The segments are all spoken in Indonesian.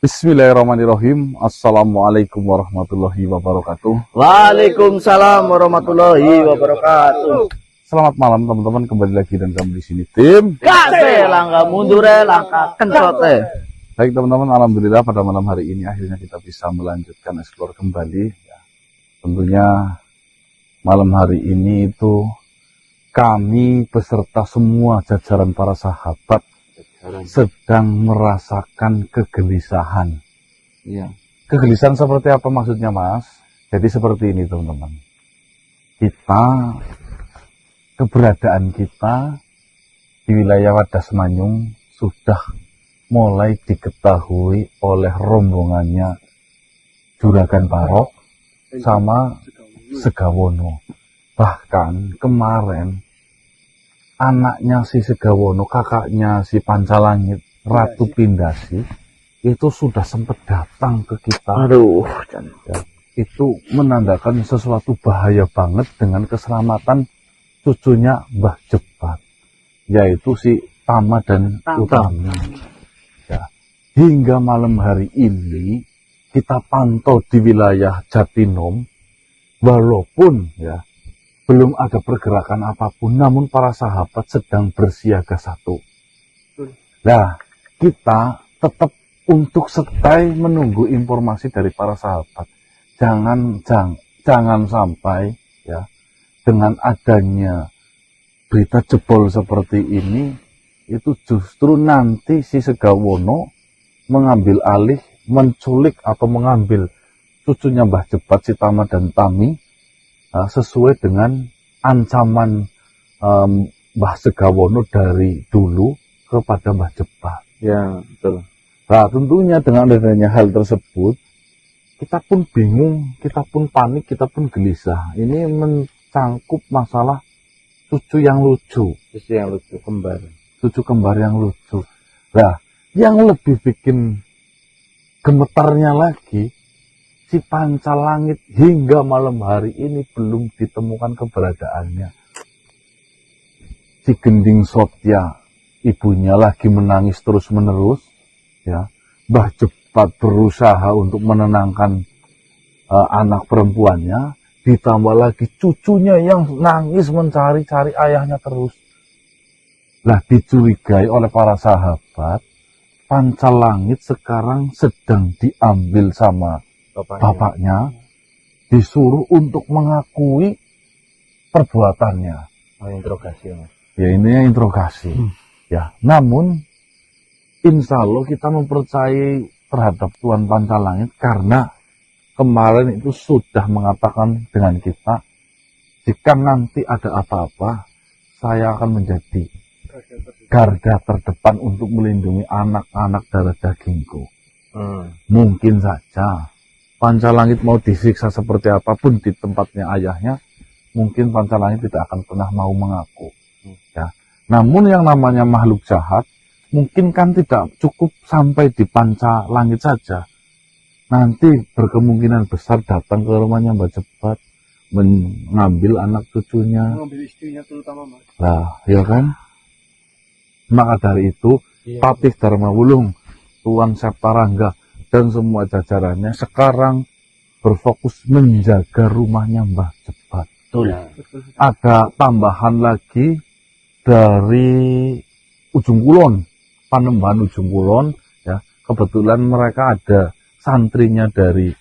Bismillahirrahmanirrahim. Assalamualaikum warahmatullahi wabarakatuh. Waalaikumsalam warahmatullahi wabarakatuh. Selamat malam teman-teman, kembali lagi dan kami di sini tim Kase langkah mundur langkah kencot. Baik teman-teman, alhamdulillah pada malam hari ini akhirnya kita bisa melanjutkan eksplor kembali. Ya, tentunya malam hari ini itu kami beserta semua jajaran para sahabat sedang merasakan kegelisahan. Iya. Kegelisahan seperti apa maksudnya, Mas? Jadi seperti ini, teman-teman. Keberadaan kita di wilayah Wadas Manyung sudah mulai diketahui oleh rombongannya Juragan Barok sama Segawono. Bahkan kemarin anaknya si Segawono, kakaknya si Pancalangit, Ratu Pindasi, itu sudah sempat datang ke kita. Aduh, ya, itu menandakan sesuatu bahaya banget dengan keselamatan cucunya Mbah Jebat, yaitu si Tama dan Utami. Ya, hingga malam hari ini kita pantau di wilayah Jatinom, walaupun ya belum ada pergerakan apapun, namun para sahabat sedang bersiaga satu. Nah, kita tetap untuk stay menunggu informasi dari para sahabat. Jangan sampai ya dengan adanya berita jebol seperti ini, itu justru nanti si Segawono mengambil alih, menculik atau mengambil cucunya Mbah Jebat, si Tama dan Tami, sesuai dengan ancaman Mbah Segawono dari dulu kepada Mbah Jebat. ya betul. Nah, tentunya dengan adanya hal tersebut, kita pun bingung, kita pun panik, kita pun gelisah. Ini mencangkup masalah cucu yang lucu. Cucu kembar yang lucu. Nah, yang lebih bikin gemetarnya lagi, si Pancalangit hingga malam hari ini belum ditemukan keberadaannya. Si Gending Sotya, ibunya lagi menangis terus-menerus. Ya, Mbah Jebat berusaha untuk menenangkan anak perempuannya, ditambah lagi cucunya yang nangis mencari-cari ayahnya terus. Lah, dicurigai oleh para sahabat, Pancalangit sekarang sedang diambil sama bapaknya, disuruh untuk mengakui perbuatannya. Interogasi, Mas. Ya, ini interogasi. Ya, namun insya Allah kita mempercayai terhadap Tuan Pancalangit karena kemarin itu sudah mengatakan dengan kita, jika nanti ada apa-apa, saya akan menjadi garda terdepan untuk melindungi anak-anak darah dagingku. Mungkin saja Pancalangit mau disiksa seperti apapun di tempatnya ayahnya, mungkin Pancalangit tidak akan pernah mau mengaku. Ya. Namun yang namanya makhluk jahat, mungkin kan tidak cukup sampai di Pancalangit saja. Nanti berkemungkinan besar datang ke rumahnya Mbah Jebat, mengambil anak cucunya. Mengambil istrinya terutama, Mas. Lah, ya kan? Maka dari itu, Patih Dharma Wulung, Tuan Septarangga, dan semua jajarannya sekarang berfokus menjaga rumahnya Mbah Jebat. Betul. Ada tambahan lagi dari Ujung Kulon, Panembahan Ujung Kulon, ya. Kebetulan mereka ada santrinya dari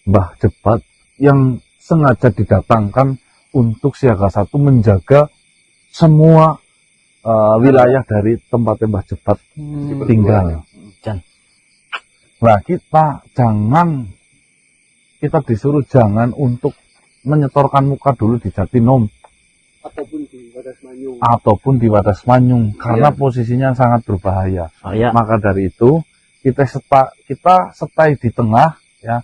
Mbah Jebat yang sengaja didatangkan untuk siaga satu menjaga semua wilayah dari tempat Mbah Jebat tinggal. Nah, kita disuruh jangan untuk menyetorkan muka dulu di Jatinom ataupun di Wadas Manyung karena posisinya sangat berbahaya. Maka dari itu kita stay di tengah, ya.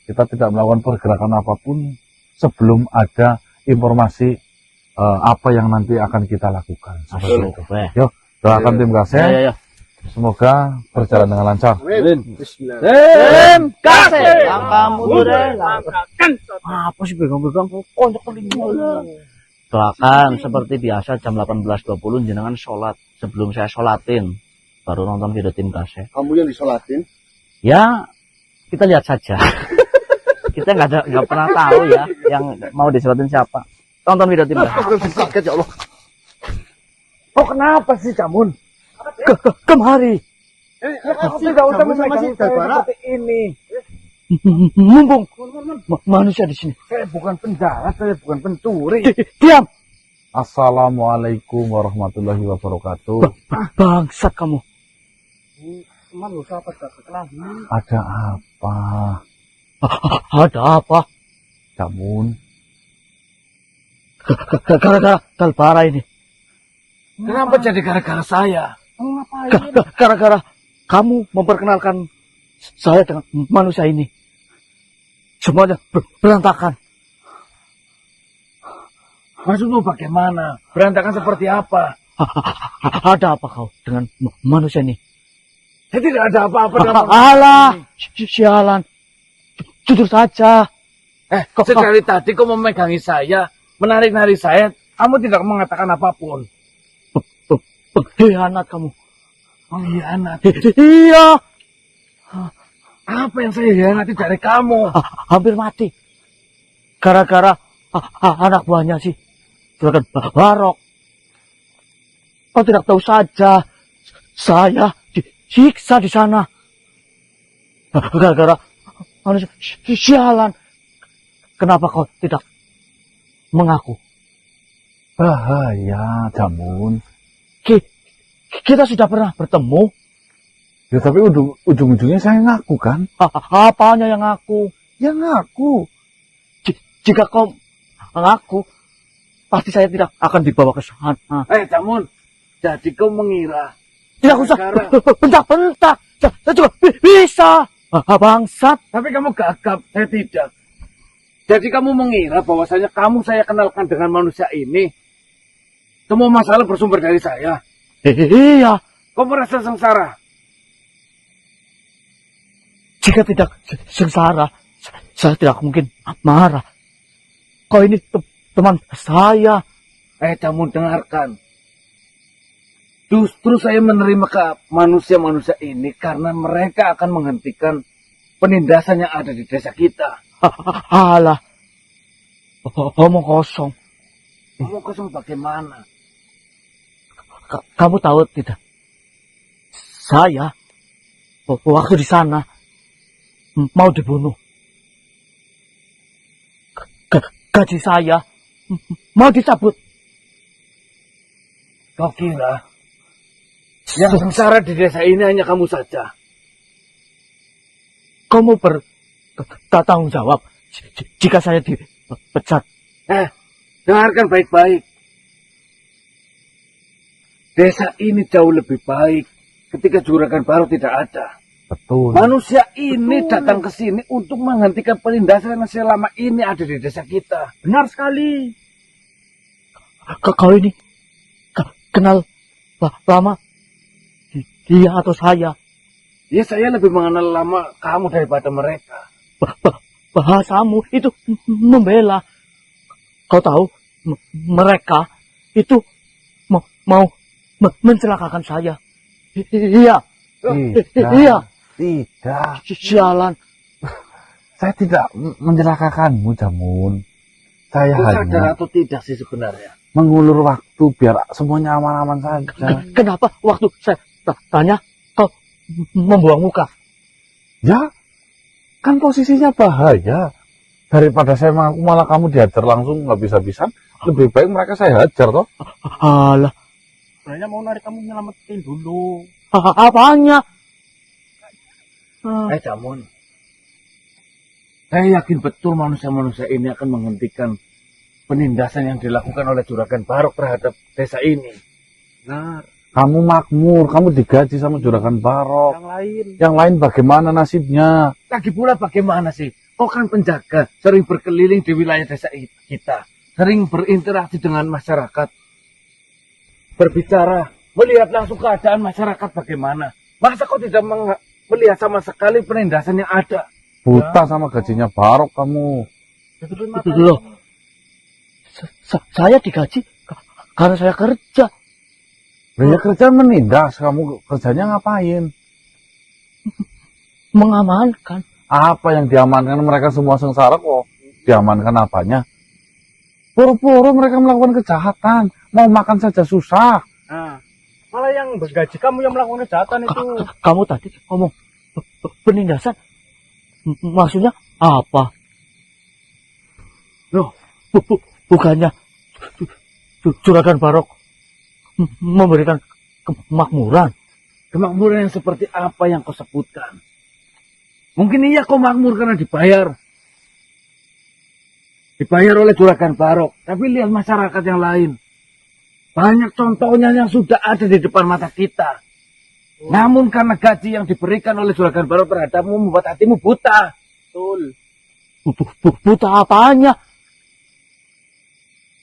Kita tidak melakukan pergerakan apapun sebelum ada informasi apa yang nanti akan kita lakukan. Seperti itu. Yuk, doakan tim Kase. Semoga berjalan dengan lancar. Tim Kase langkah mundur langkah kencot. Apa sih pegang-pegang konyol telinga. Doakan seperti biasa jam 18.20 jenengan sholat. Sebelum saya sholatin baru nonton video tim Kase. Kamu yang disolatin? Ya, kita lihat saja. Kita nggak pernah tahu ya yang mau disebutin siapa. Tonton video tim. Sakit ya Allah. Oh kenapa sih Camun? Kemari. Tidak usah memegang saya seperti ini. Mumpung manusia di sini. Saya bukan penjahat, saya bukan pencuri. Diam. Assalamualaikum warahmatullahi wabarakatuh. Bangsat kamu. Manusia apa tak kenal? Ada apa? Ada apa? Camun. Gara-gara Kalpara ini. Kenapa jadi gara-gara saya? Ngapain? Gara-gara kamu memperkenalkan saya dengan manusia ini. Semuanya berantakan. Maksudmu bagaimana? Berantakan seperti apa? Ada apa kau dengan manusia ini? Saya tidak ada apa-apa dengan Alah, sialan. Jujur saja. Sekali tadi kau memegangi saya, menarik-narik saya, kamu tidak mengatakan apapun. Pengkhianat kamu. Pengkhianat? Iya. Apa yang saya hianati dari kamu? Hampir mati. Gara-gara anak buahnya sih. Juragan Barok. Kau tidak tahu saja. Saya disiksa di sana. Gara-gara manusia sialan. Kenapa kau tidak mengaku? Bahaya, Camun. Kita sudah pernah bertemu. Ya tapi ujung-ujungnya saya ngaku kan? Apanya yang ngaku? Ya ngaku. Jika kau mengaku, pasti saya tidak akan dibawa ke sana. Camun, jadi kau mengira. Tidak usah bentak-bentak. Saya juga bisa. Bangsat. Tapi kamu gagap, saya tidak. Jadi kamu mengira bahwasanya kamu saya kenalkan dengan manusia ini. Semua masalah bersumber dari saya. Iya. Kau merasa sengsara? Jika tidak sengsara, saya tidak mungkin marah. Kau ini teman saya. Camun, dengarkan. Justru saya menerima ke manusia-manusia ini karena mereka akan menghentikan penindasan yang ada di desa kita. Alah. Omong kosong. Omong kosong bagaimana? Kamu tahu tidak? Saya waktu di sana mau dibunuh. Gaji saya mau dicabut. Kau kira yang sengsara di desa ini hanya kamu saja? Kamu bertanggung jawab jika saya dipecat. Dengarkan baik-baik. Desa ini jauh lebih baik ketika Juragan Barok tidak ada. Betul. Manusia ini datang ke sini untuk menghentikan penindasan yang selama ini ada di desa kita. Benar sekali. Kau ini kenal lama dia atau saya? Ya saya lebih mengenal lama kamu daripada mereka. Bahasamu itu membela. Kau tahu mereka itu mau mencelakakan saya. Iya. Iya. Tidak. Sialan. Saya tidak mencelakakanmu, Camun. Saya Kau sadar hanya atau tidak sih sebenarnya? mengulur waktu biar semuanya aman-aman saja. Kenapa waktu saya tanya kau membuang muka? Ya, kan posisinya bahaya. Daripada saya mengaku malah kamu dihajar langsung nggak bisa-bisa. Lebih baik mereka saya hajar toh. Alah. Sebenarnya mau narik kamu nyelamatin dulu. Apanya? Camun. Saya yakin betul manusia-manusia ini akan menghentikan penindasan yang dilakukan oleh Juragan Barok terhadap desa ini. Nah, kamu makmur, kamu digaji sama Juragan Barok. Yang lain bagaimana nasibnya? Lagi pula bagaimana sih? Kau kan penjaga, sering berkeliling di wilayah desa kita. Sering berinteraksi dengan masyarakat. Berbicara, melihat langsung keadaan masyarakat bagaimana. Masa kau tidak melihat sama sekali penindasan yang ada? Buta sama gajinya Barok kamu. Loh. Saya digaji karena saya kerja. Ya kerja menindas, kamu kerjanya ngapain? mengamankan. Apa yang diamankan? Mereka semua sengsara kok. Diamankan apanya? Pura-pura mereka melakukan kejahatan. Mau makan saja susah. Nah, malah yang bergaji kamu yang melakukan kejahatan itu. Kamu tadi ngomong penindasan. Maksudnya apa? Loh, bukannya Juragan Barok memberikan kemakmuran. Kemakmuran yang seperti apa yang kau sebutkan? Mungkin iya kau makmur karena dibayar. Dibayar oleh Juragan Barok. Tapi lihat masyarakat yang lain. Banyak contohnya yang sudah ada di depan mata kita. Namun karena gaji yang diberikan oleh Juragan Barok terhadapmu membuat hatimu buta. Betul. Buta apanya?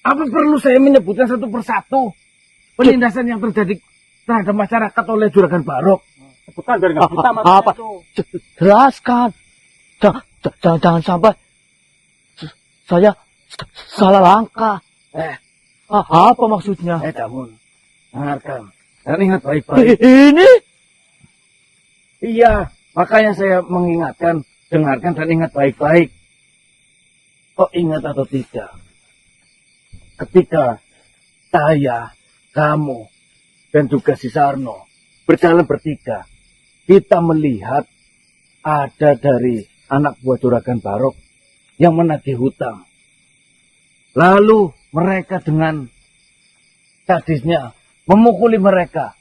Apa perlu saya menyebutkan satu persatu penindasan yang terjadi terhadap masyarakat oleh Juragan Barok? Sebutkan biar nggak buta matanya Apa? itu. Jelaskan. Jangan sampai saya salah langkah. Apa maksudnya? Damun, dengarkan. Dan ingat baik-baik. Ini? Iya, makanya saya mengingatkan. Dengarkan dan ingat baik-baik. Kok ingat atau tidak? Ketika saya, kamu, dan juga si Sarno berjalan bertiga, kita melihat ada dari anak buah Juragan Barok yang menagih hutang. Lalu mereka dengan sadisnya memukuli mereka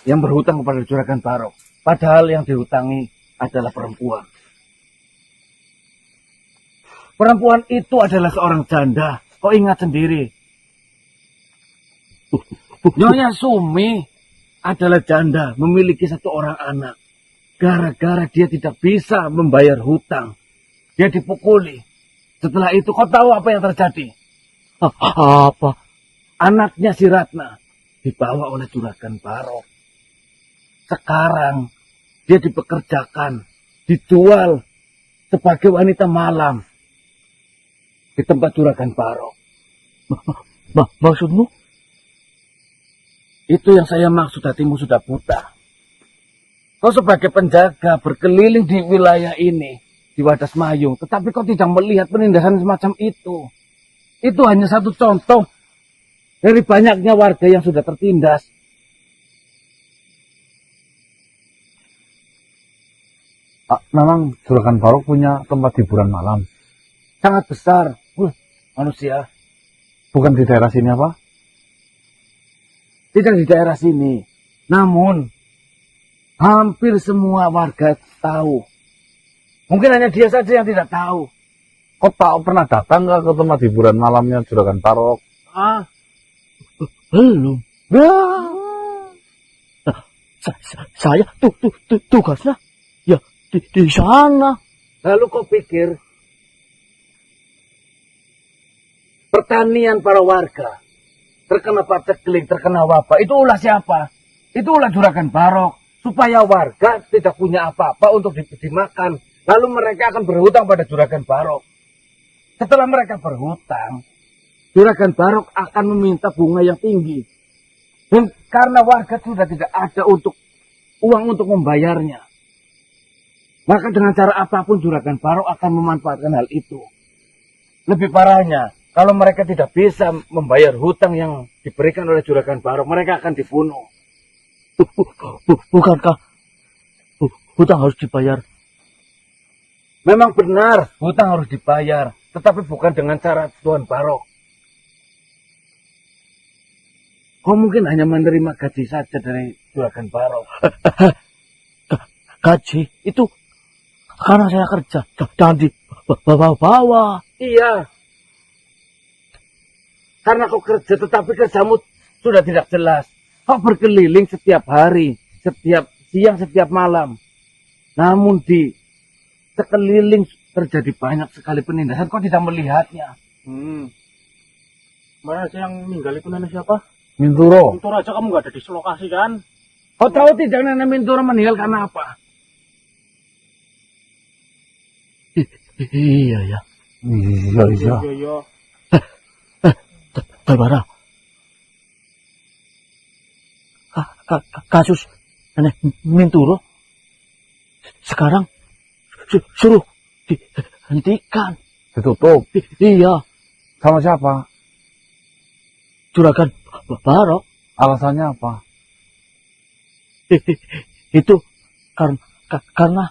yang berhutang kepada Juragan Barok. Padahal yang dihutangi adalah perempuan. Perempuan itu adalah seorang janda. Kau ingat sendiri. Nyonya Sumi adalah janda, memiliki satu orang anak. Gara-gara dia tidak bisa membayar hutang, dia dipukuli. Setelah itu kau tahu apa yang terjadi? Apa? Anaknya si Ratna dibawa oleh Juragan Barok. Sekarang dia dipekerjakan, dijual sebagai wanita malam di tempat Juragan Barok. Maksudmu? Itu yang saya maksud, hatimu sudah buta. Kau sebagai penjaga berkeliling di wilayah ini, di Wadas Mayung, tetapi kau tidak melihat penindasan semacam itu. Itu hanya satu contoh dari banyaknya warga yang sudah tertindas. Memang Juragan Barok punya tempat hiburan malam. Sangat besar. Manusia. Bukan di daerah sini apa? Tidak di daerah sini. Namun, hampir semua warga tahu. Mungkin hanya dia saja yang tidak tahu. Kau tak pernah datang nggak ke tempat hiburan malamnya Juragan Barok? Belum. Saya tugasnya ya di sana. Lalu kau pikir pertanian para warga terkena paceklik, terkena wabah, itu ulah siapa? Itu ulah Juragan Barok, supaya warga tidak punya apa-apa untuk dimakan. Lalu mereka akan berhutang pada Juragan Barok. Setelah mereka berhutang, Juragan Barok akan meminta bunga yang tinggi. Dan karena warga sudah tidak ada uang untuk membayarnya, maka dengan cara apapun Juragan Barok akan memanfaatkan hal itu. Lebih parahnya, kalau mereka tidak bisa membayar hutang yang diberikan oleh Juragan Barok, mereka akan dibunuh. Bukankah hutang harus dibayar? Memang benar, hutang harus dibayar, tetapi bukan dengan cara Tuan Barok. Kau mungkin hanya menerima gaji saja dari Juragan Barok. Gaji itu karena saya kerja, jangan dibawa-bawa. Iya. Karena kau kerja, tetapi kerjamu sudah tidak jelas. Kau berkeliling setiap hari, setiap siang, setiap malam. Namun di sekeliling terjadi banyak sekali penindasan, kau tidak melihatnya. Mana sih yang meninggal itu nenek siapa? Minturo. Untur aja kamu nggak ada di lokasi kan? Kau tahu tidak Nenek Minturo meninggal karena apa? Iya ya. Iya. Iya. Barbara. Kasus Nenek Minturo Sekarang suruh dihentikan. Ditutup. Iya, Sama siapa? Juragan Barok. Alasannya apa? Itu karena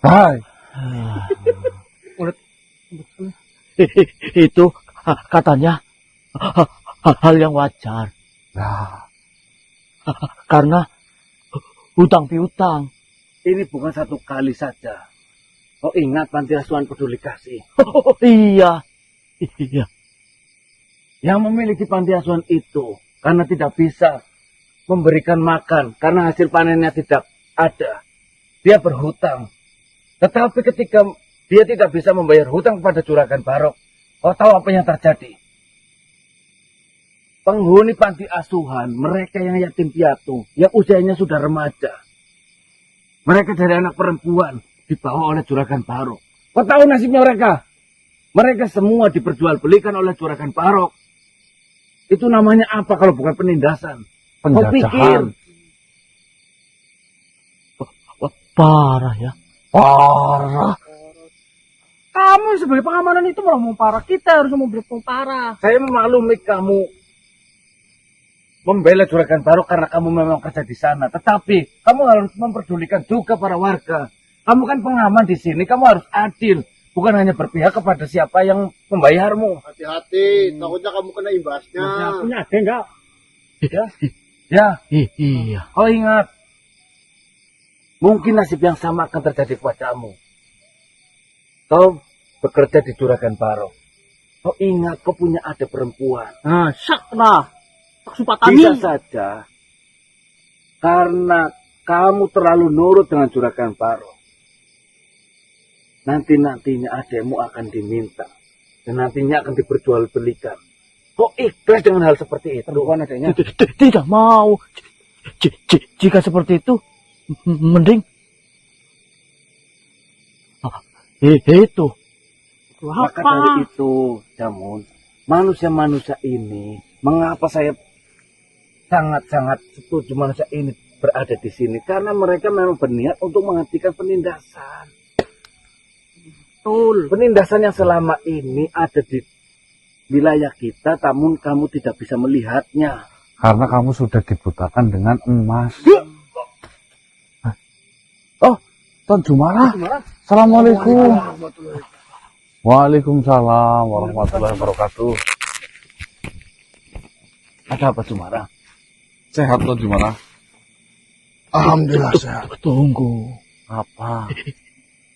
Hai. itu katanya hal yang wajar Nah, karena hutang piutang. Ini bukan satu kali saja. Kau ingat panti asuhan peduli kasih? Iya. Yang memiliki panti asuhan itu karena tidak bisa memberikan makan karena hasil panennya tidak ada. Dia berhutang. Tetapi ketika dia tidak bisa membayar hutang kepada Juragan Barok, kau tahu apa yang terjadi? Penghuni panti asuhan, mereka yang yatim piatu, yang usianya sudah remaja. Mereka dari anak perempuan dibawa oleh Juragan Barok. Kau tahu nasibnya mereka? Mereka semua diperjualbelikan oleh Juragan Barok. Itu namanya apa kalau bukan penindasan? Kau pikir? Parah ya. Parah. Kamu sebagai pengamanan itu malah mau parah. Kita harus mau parah. Saya memaklumi kamu membela Juragan Barok karena kamu memang kerja di sana. Tetapi kamu harus memperdulikan juga para warga. Kamu kan pengaman di sini, kamu harus adil. Bukan hanya berpihak kepada siapa yang membayarmu. Hati-hati, takutnya kamu kena imbasnya. Punya ada enggak? Ya, Iya. kau ingat. Mungkin nasib yang sama akan terjadi kepadamu. Kau bekerja di Juragan Barok. Kau ingat kau punya adik perempuan. Nah, sak lah. Tak supatani. Bisa saja karena kamu terlalu nurut dengan Juragan Barok. Nantinya adikmu akan diminta. Dan nantinya akan diperjualbelikan. Kok ikhlas dengan hal seperti itu? Kan adiknya? Tidak mau. Jika seperti itu, mending itu. Maka dari itu, Jamun, manusia-manusia ini, mengapa saya sangat-sangat setuju manusia ini berada di sini? Karena mereka memang berniat untuk menghentikan penindasan. Betul. Penindasan yang selama ini ada di wilayah kita, namun kamu tidak bisa melihatnya. Karena kamu sudah dibutakan dengan emas. Oh, Tuan Jumara. Assalamualaikum. Waalaikumsalam warahmatullahi wabarakatuh. Ada apa, Jumara? Sehat Tuan Jumara? Alhamdulillah sehat. Tunggu. Apa?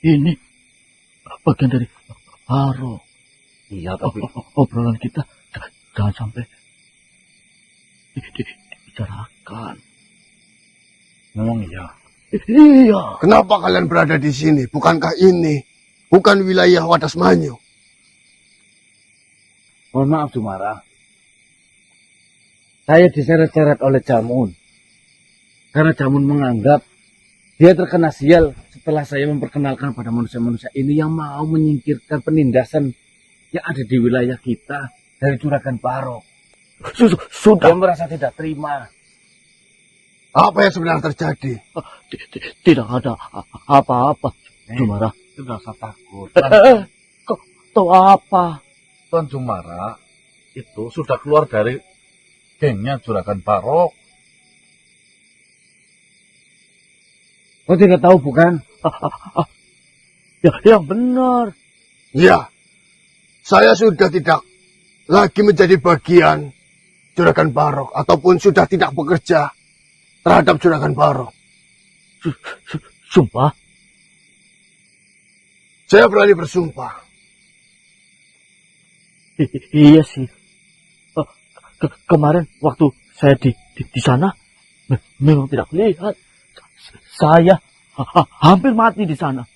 Ini bagian dari Barok. Iya, tapi Obrolan kita jangan sampai dibicarakan. Memang iya. Iya. Kenapa kalian berada di sini? Bukankah ini bukan wilayah Wadas Manyu? mohon maaf, Jumara. Saya diseret-seret oleh Jamun. Karena Jamun menganggap dia terkena sial setelah saya memperkenalkan pada manusia-manusia ini yang mau menyingkirkan penindasan yang ada di wilayah kita dari Juragan Barok. Sudah. Dia merasa tidak terima. Apa yang sebenarnya terjadi? Tidak ada apa-apa, Jumara. Tidak usah takut. Kok tahu apa? Tuan Jumara itu sudah keluar dari gengnya Juragan Barok. Kau tidak tahu bukan? Ya, yang benar. Ya, saya sudah tidak lagi menjadi bagian Juragan Barok ataupun sudah tidak bekerja terhadap Juragan Barok. Sumpah. Saya berani bersumpah. Iya sih. Kemarin waktu saya di sana memang tidak lihat. Saya hampir mati di sana.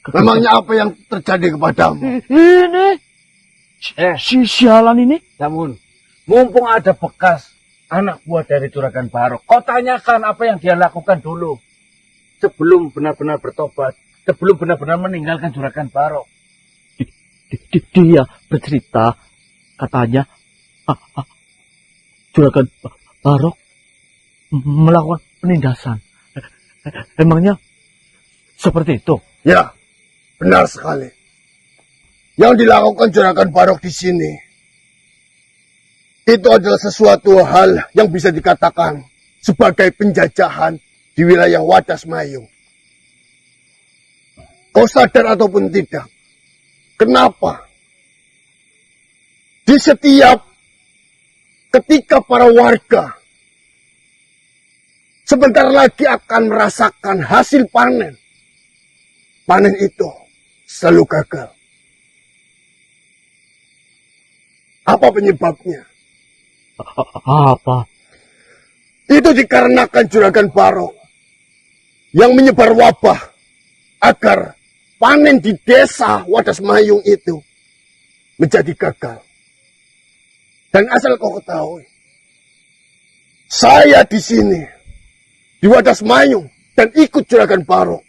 Memangnya apa yang terjadi kepadamu? Ini si sialan ini. Namun, mumpung ada bekas anak buah dari Juragan Barok, kau tanyakan apa yang dia lakukan dulu. Sebelum benar-benar bertobat, sebelum benar-benar meninggalkan Juragan Barok. Dia bercerita katanya Juragan Barok melakukan penindasan. Emangnya seperti itu? Ya, benar sekali. Yang dilakukan Juragan Barok di sini itu adalah sesuatu hal yang bisa dikatakan sebagai penjajahan di wilayah Wadas Mayung. Kau sadar ataupun tidak, kenapa di setiap ketika para warga sebentar lagi akan merasakan hasil panen, panen itu selalu gagal. Apa penyebabnya? Apa? Itu dikarenakan Juragan Barok yang menyebar wabah agar panen di desa Wadas Mayung itu menjadi gagal. Dan asal kau ketahui, saya di sini di Wadas Mayung dan ikut Juragan Barok,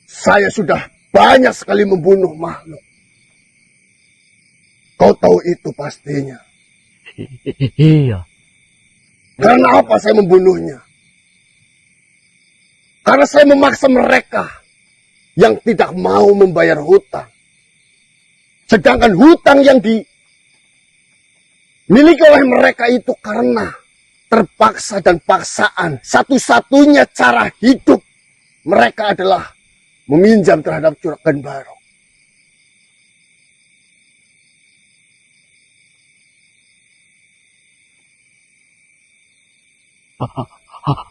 saya sudah banyak sekali membunuh makhluk. Kau tahu itu pastinya. Iya. Karena apa saya membunuhnya? Karena saya memaksa mereka yang tidak mau membayar hutang. Sedangkan hutang yang dimiliki oleh mereka itu karena terpaksa dan paksaan. Satu-satunya cara hidup mereka adalah meminjam terhadap Juragan Barok.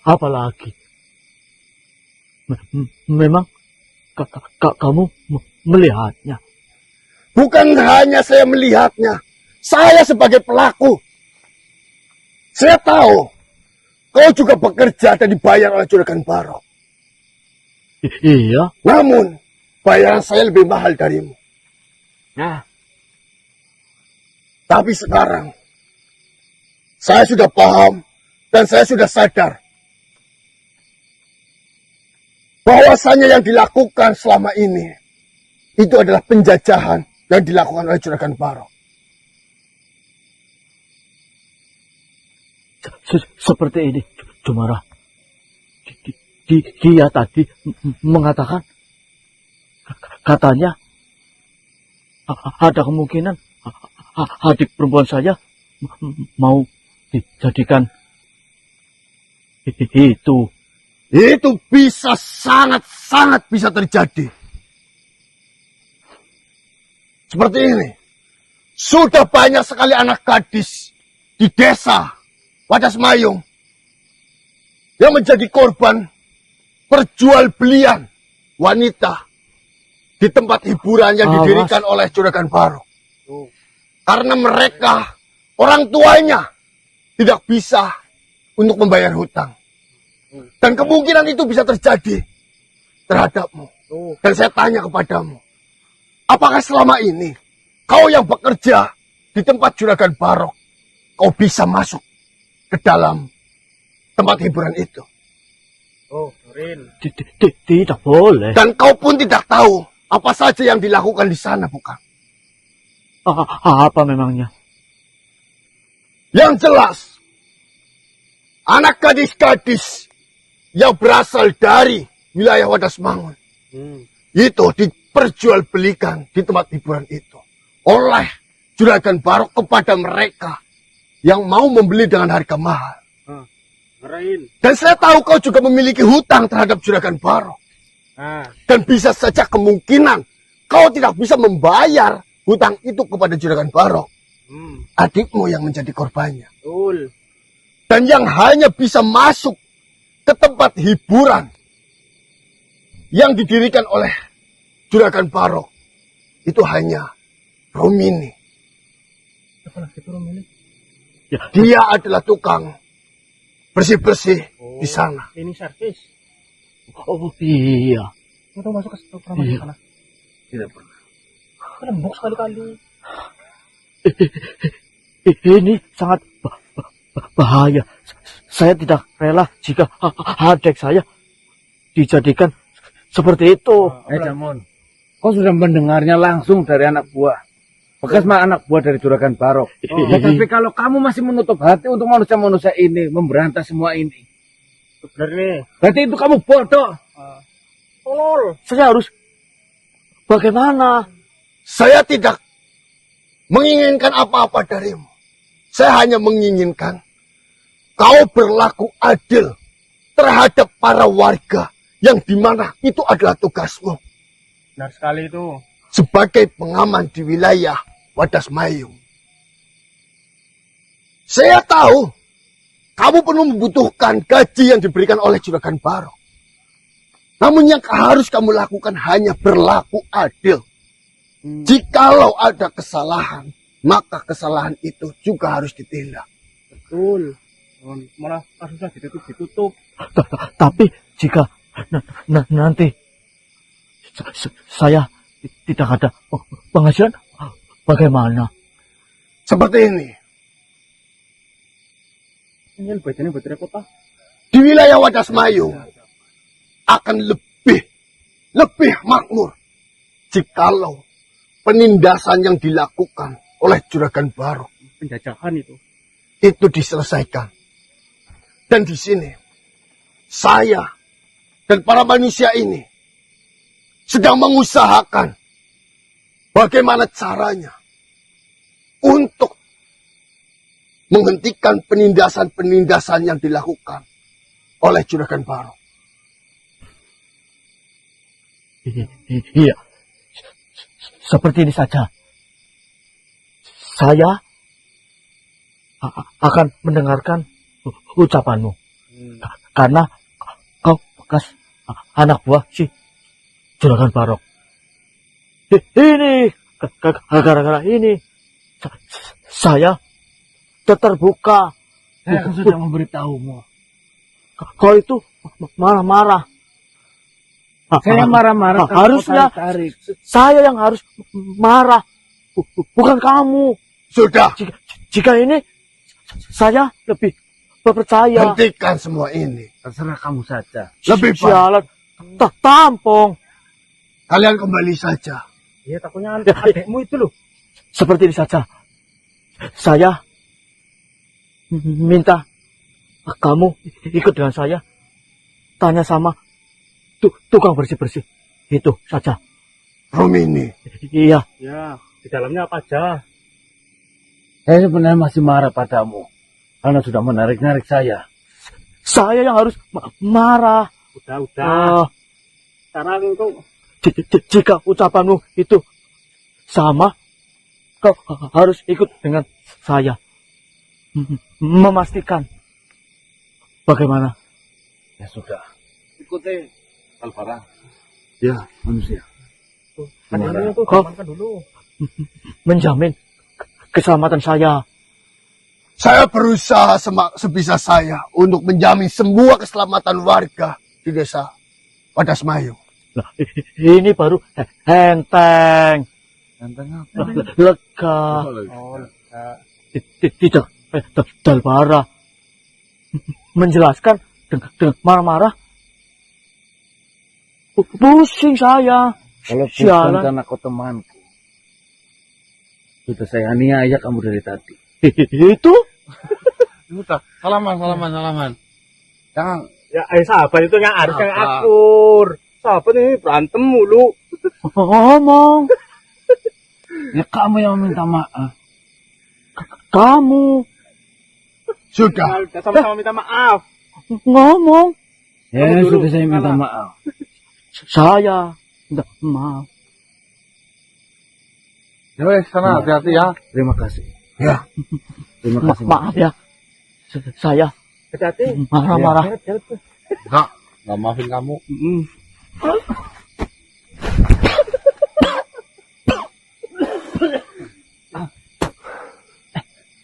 Apalagi? Memang kamu melihatnya? Bukan hanya saya melihatnya, saya sebagai pelaku. Saya tahu kau juga bekerja dan dibayar oleh Juragan Barok. Iya. Namun bayaran saya lebih mahal darimu. Nah, Tapi sekarang saya sudah paham dan saya sudah sadar bahwasanya yang dilakukan selama ini itu adalah penjajahan yang dilakukan oleh Juragan Barok. Seperti ini, Jumara. Dia tadi mengatakan, katanya ada kemungkinan adik perempuan saya mau dijadikan itu. Itu bisa sangat bisa terjadi. Seperti ini. Sudah banyak sekali anak gadis di desa Wadas Mayung yang menjadi korban perjualbelian wanita di tempat hiburan yang didirikan oleh Juragan Barok. Karena mereka, orang tuanya, tidak bisa untuk membayar hutang. Dan kemungkinan itu bisa terjadi terhadapmu. Dan saya tanya kepadamu, apakah selama ini kau yang bekerja di tempat Juragan Barok, kau bisa masuk ke dalam tempat hiburan itu? Tidak boleh. Dan kau pun tidak tahu apa saja yang dilakukan di sana, bukan? Apa memangnya? Yang jelas, anak gadis-gadis yang berasal dari wilayah Wadas Mangun itu diperjualbelikan di tempat hiburan itu oleh Juragan Barok kepada mereka yang mau membeli dengan harga mahal. Dan saya tahu kau juga memiliki hutang terhadap Juragan Barok. Dan bisa saja kemungkinan kau tidak bisa membayar hutang itu kepada Juragan Barok. Adikmu yang menjadi korbannya. Dan yang hanya bisa masuk ke tempat hiburan yang didirikan oleh Juragan Barok itu hanya Romini. Dia adalah tukang bersih-bersih di sana. Ini servis. Oh iya. Kita masuk ke situ pernah masuk sana. tidak pernah. Lembok sekali-kali. Ini sangat bahaya. Saya tidak rela jika adik saya dijadikan seperti itu. Jamun, kau sudah mendengarnya langsung dari anak buah. bekas anak buah dari Juragan Barok. Tapi kalau kamu masih menutup hati untuk manusia-manusia ini, memberantas semua ini, Bener nih. berarti itu kamu bodoh. Tolol. Saya harus bagaimana? Saya tidak menginginkan apa-apa darimu. Saya hanya menginginkan kau berlaku adil terhadap para warga yang dimana itu adalah tugasmu. Benar sekali itu. Sebagai pengaman di wilayah Wadas Mayung. Saya tahu kamu perlu membutuhkan gaji yang diberikan oleh Juragan Barok. Namun yang harus kamu lakukan hanya berlaku adil. Jikalau ada kesalahan, maka kesalahan itu juga harus ditindak. Betul. Malah kasusnya ditutup. Tapi jika nanti saya tidak ada penghasilan, bagaimana? Seperti ini. Ini badannya buat kota. Di wilayah Wadas Mayung akan lebih makmur jikalau penindasan yang dilakukan oleh Juragan Barok Penjajahan itu diselesaikan. Dan di sini saya dan para manusia ini sedang mengusahakan bagaimana caranya untuk menghentikan penindasan-penindasan yang dilakukan oleh Juragan Barok. Iya. Seperti ini saja. Saya akan mendengarkan ucapanmu. Karena kau bekas anak buah si Juragan Barok. Ini gara-gara ini saya terbuka. Saya kan sudah memberitahumu. Kau itu marah-marah. Saya marah-marah. Harusnya tarik. saya yang harus marah, bukan kamu. Sudah, Jika ini saya lebih percaya. hentikan semua ini. Terserah kamu saja. Lebih baik Sialan, tampung. kalian kembali saja. Iya, takutnya adikmu itu loh. Seperti ini saja. Saya minta kamu ikut dengan saya. Tanya sama tukang bersih-bersih. Itu saja. Romini, Iya. Ya, di dalamnya apa aja? Saya sebenarnya masih marah padamu. Karena sudah menarik-narik saya. Saya yang harus marah. Udah. Karena itu Jika ucapanmu itu sama, kau harus ikut dengan saya. Memastikan. Bagaimana? Ya sudah. ikuti Alvara. Ya, manusia. Ada itu Kau amankan dulu. menjamin keselamatan saya. saya berusaha sebisa saya untuk menjamin semua keselamatan warga di desa Wadas Mayung. Nah, ini baru enteng. Enteng apa? Lega. Tidak Dalbara menjelaskan dengan marah-marah. Pusing saya. Kalau bukan Sialan. karena kau temanku. Sudah saya aniaya kamu dari tadi. Itu Udah, salaman. Jangan. Ya, sahabat itu yang harus yang akur. Sahabat ini berantem mulu. ngomong. Ya kamu yang minta maaf. Kamu Sudah, Kita sama-sama minta maaf. ngomong. Ya Kamu dulu. sudah saya minta maaf. Saya minta maaf. Ya wes, sana hati-hati ya. Terima kasih. ya. Terima kasih. Maaf ya. Saya Hati-hati. marah-marah. Nggak maafin kamu.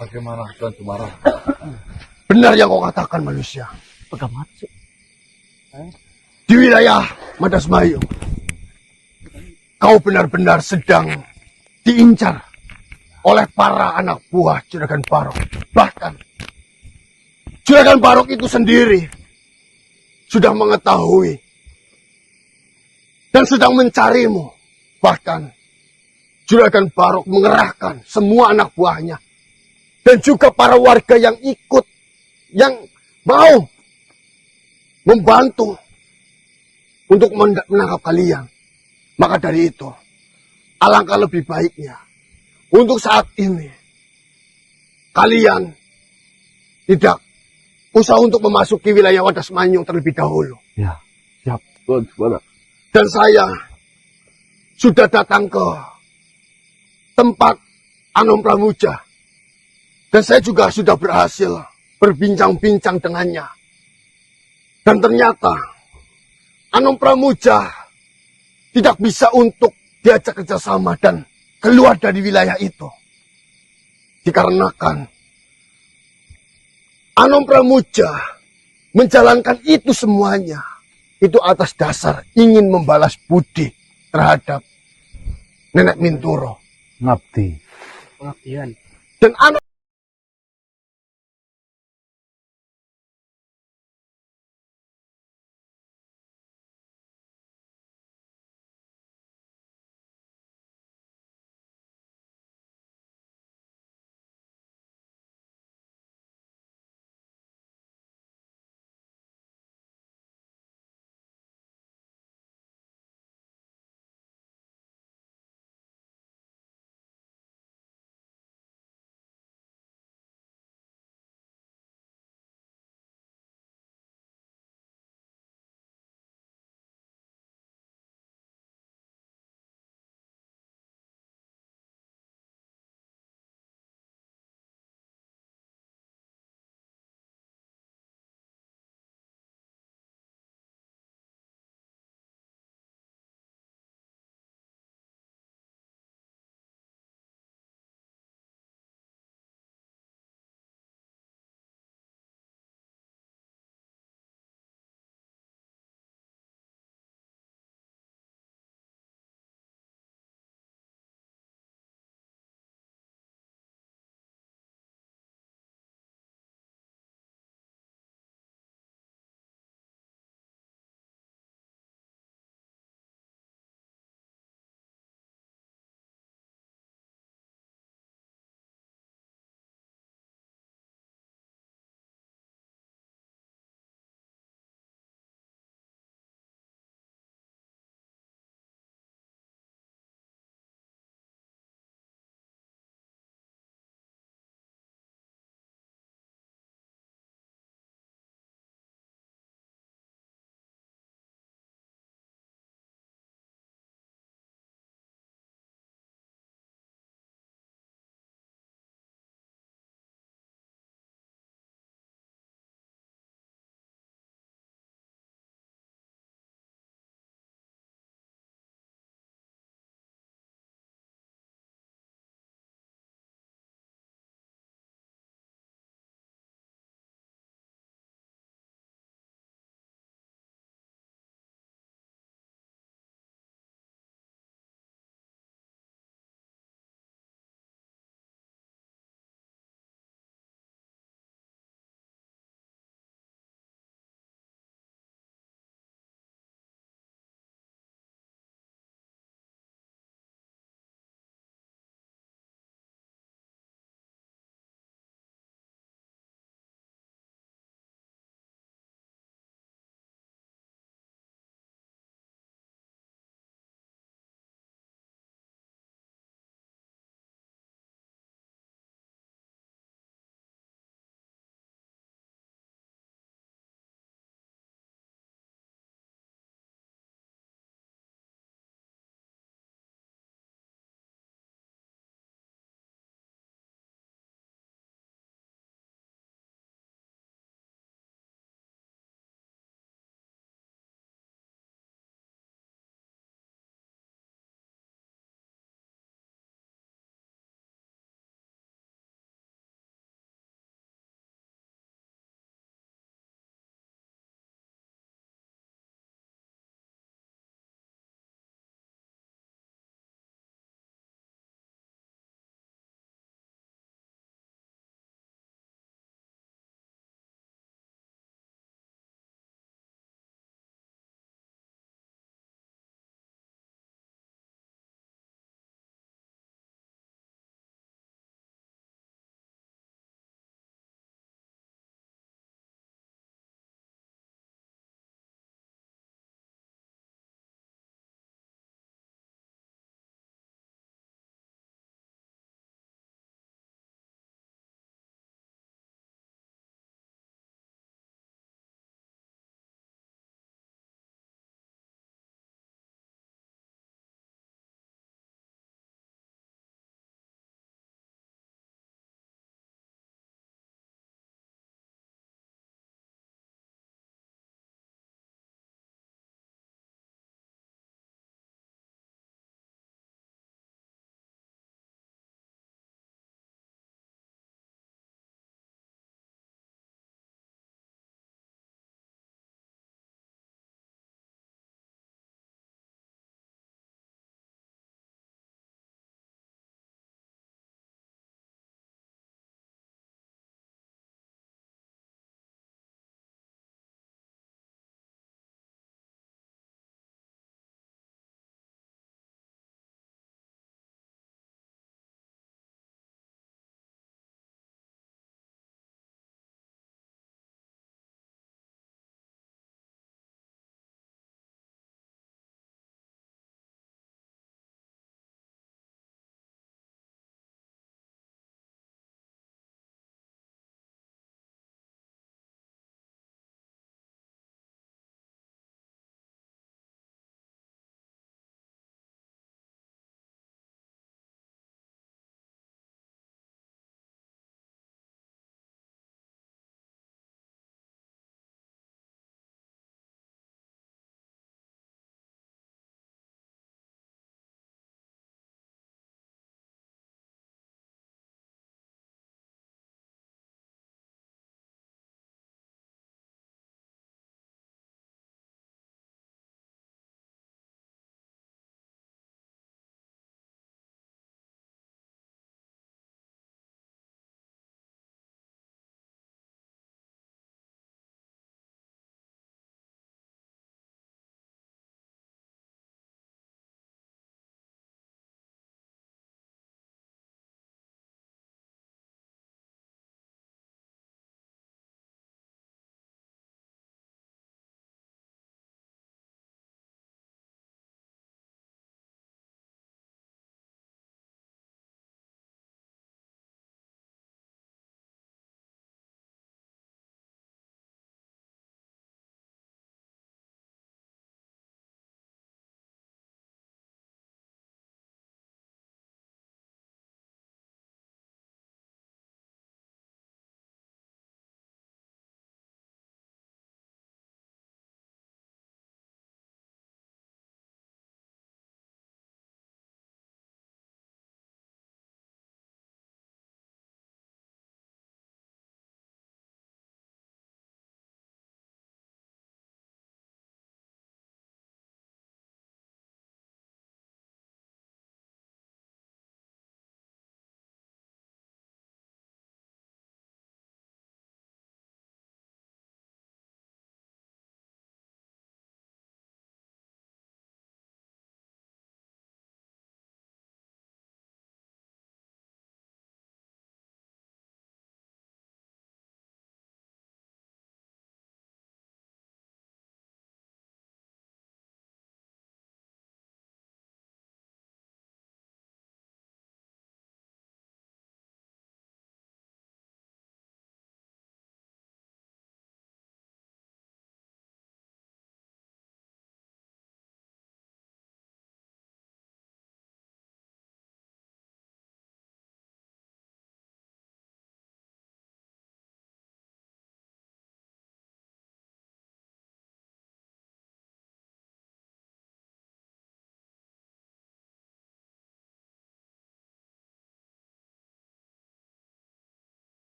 Bagaimana Tuan Cumara? Benar yang kau katakan manusia. Bagaimana sih? Di wilayah Wadas Mayung, kau benar-benar sedang diincar oleh para anak buah Juragan Barok. Bahkan Juragan Barok itu sendiri sudah mengetahui dan sedang mencarimu. Bahkan Juragan Barok mengerahkan semua anak buahnya dan juga para warga yang ikut, yang mau membantu untuk menangkap kalian. Maka dari itu, alangkah lebih baiknya untuk saat ini kalian tidak usah untuk memasuki wilayah Wadas Manyung terlebih dahulu. Ya, siap. Tuan Sabara. Dan saya sudah datang ke tempat Anom Pramuja. Dan saya juga sudah berhasil berbincang-bincang dengannya. Dan ternyata Anom Pramuja tidak bisa untuk diajak kerjasama dan keluar dari wilayah itu. Dikarenakan Anom Pramuja menjalankan itu semuanya. Itu atas dasar ingin membalas budi terhadap Nenek Mintoro. Ngabdi. Pengabdian. Dan Anom